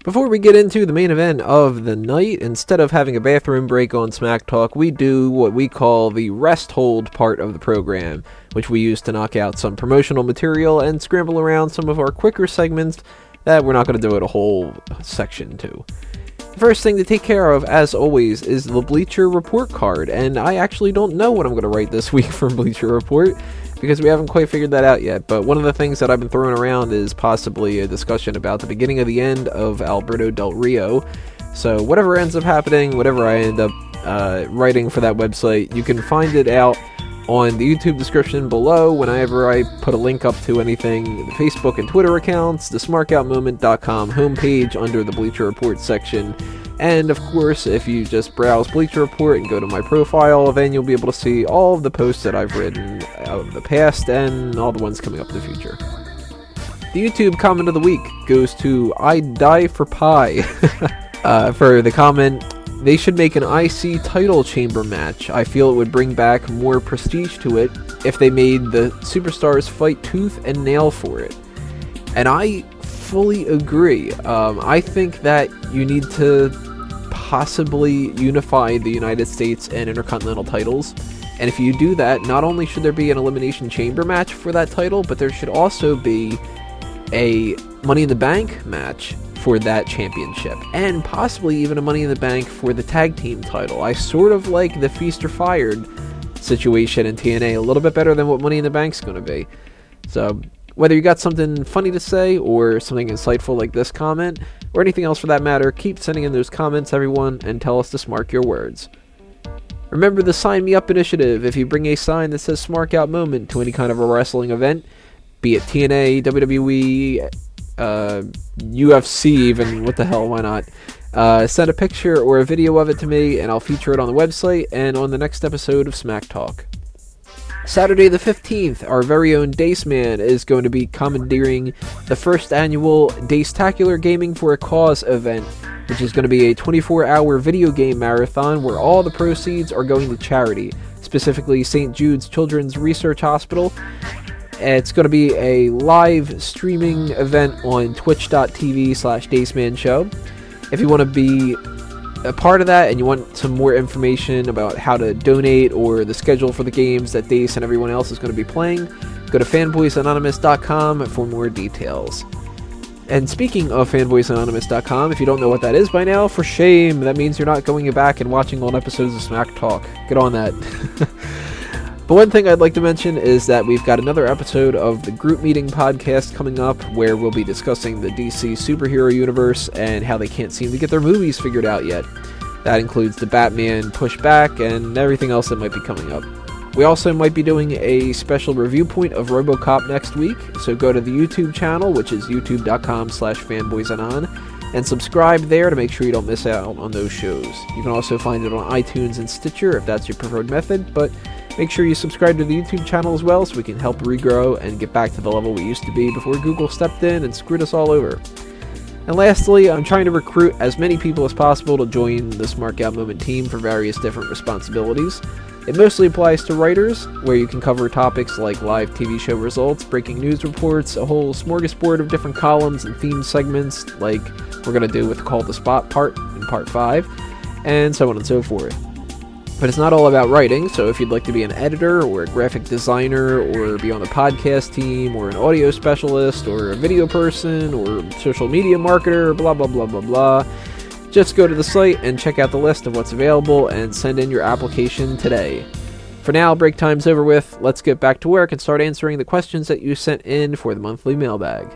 Before we get into the main event of the night, instead of having a bathroom break on Smack Talk, we do what we call the rest hold part of the program, which we use to knock out some promotional material and scramble around some of our quicker segments that we're not going to do it a whole section to. The first thing to take care of, as always, is the Bleacher Report card, and I actually don't know what I'm going to write this week for Bleacher Report, because we haven't quite figured that out yet. But one of the things that I've been throwing around is possibly a discussion about the beginning of the end of Alberto Del Rio. So whatever ends up happening, whatever I end up writing for that website, you can find it out on the YouTube description below whenever I put a link up to anything, the Facebook and Twitter accounts, the smarkoutmoment.com homepage under the Bleacher Report section. And of course, if you just browse Bleacher Report and go to my profile, then you'll be able to see all of the posts that I've written out of the past and all the ones coming up in the future. The YouTube comment of the week goes to IdDieForPie for the comment, "They should make an IC title chamber match. I feel it would bring back more prestige to it if they made the superstars fight tooth and nail for it." And I fully agree. I think that you need to possibly unify the United States and Intercontinental titles, and if you do that, not only should there be an Elimination Chamber match for that title, but there should also be a Money in the Bank match for that championship, and possibly even a Money in the Bank for the tag team title. I sort of like the Feast or Fired situation in TNA a little bit better than what Money in the Bank's going to be. So whether you got something funny to say, or something insightful like this comment, or anything else for that matter, keep sending in those comments, everyone, and tell us to smark your words. Remember the Sign Me Up initiative. If you bring a sign that says Smark Out Moment to any kind of a wrestling event, be it TNA, WWE, UFC even, what the hell, why not? Send a picture or a video of it to me, and I'll feature it on the website and on the next episode of Smack Talk. Saturday the 15th, our very own Daceman is going to be commandeering the first annual Dacetacular Gaming for a Cause event, which is going to be a 24-hour video game marathon where all the proceeds are going to charity, specifically St. Jude's Children's Research Hospital. It's going to be a live streaming event on twitch.tv/DacemanShow. If you want to be a part of that and you want some more information about how to donate or the schedule for the games that Dace and everyone else is going to be playing, go to fanboysanonymous.com for more details. And speaking of fanboysanonymous.com, if you don't know what that is by now, for shame, that means you're not going back and watching old episodes of Smack Talk. Get on that. But one thing I'd like to mention is that we've got another episode of the Group Meeting podcast coming up where we'll be discussing the DC superhero universe and how they can't seem to get their movies figured out yet. That includes the Batman pushback and everything else that might be coming up. We also might be doing a special review point of RoboCop next week, so go to the YouTube channel, which is youtube.com/fanboysanon, and subscribe there to make sure you don't miss out on those shows. You can also find it on iTunes and Stitcher if that's your preferred method, but make sure you subscribe to the YouTube channel as well so we can help regrow and get back to the level we used to be before Google stepped in and screwed us all over. And lastly, I'm trying to recruit as many people as possible to join the Smark Out Moment team for various different responsibilities. It mostly applies to writers, where you can cover topics like live TV show results, breaking news reports, a whole smorgasbord of different columns and theme segments like we're going to do with Call the Spot part in part 5, and so on and so forth. But it's not all about writing, so if you'd like to be an editor or a graphic designer or be on the podcast team or an audio specialist or a video person or social media marketer, blah blah blah blah blah, just go to the site and check out the list of what's available and send in your application today. For now, break time's over with. Let's get back to work and start answering the questions that you sent in for the monthly mailbag.